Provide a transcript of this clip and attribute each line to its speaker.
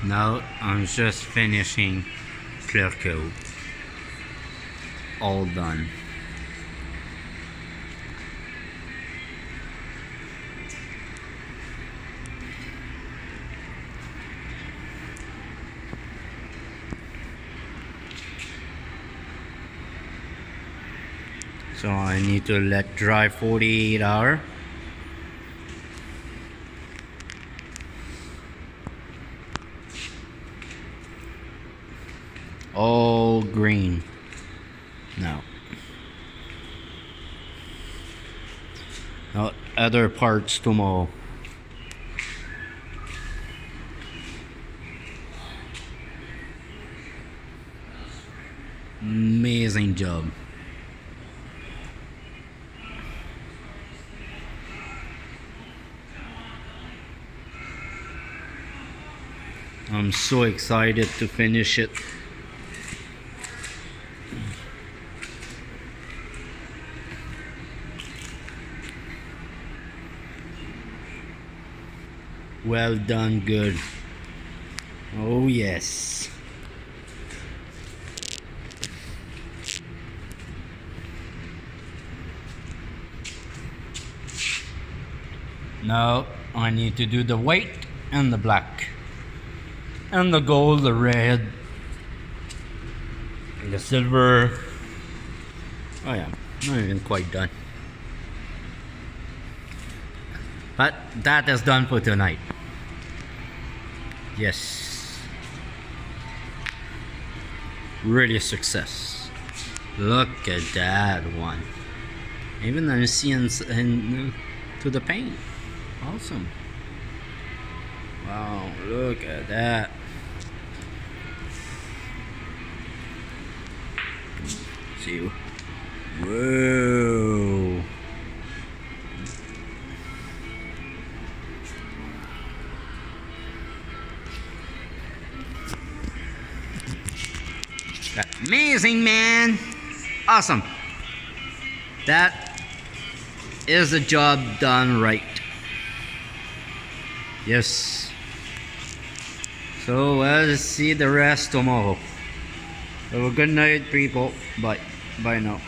Speaker 1: Now I'm just finishing clear coat. All done. So I need to let dry 48 hours. All green now. Now other parts tomorrow. Amazing job. I'm so excited to finish it. Well done, good. Oh yes. Now I need to do the white and the black. And the gold, the red, the silver. Oh yeah, not even quite done. But that is done for tonight. Yes. Really success. Look at that one. Even I'm seeing to the paint. Awesome. Wow, look at that. See you. Whoa. Amazing, man. Awesome. That is the job done right. Yes. So we'll see the rest tomorrow. Have a good night, people. Bye. Bye now.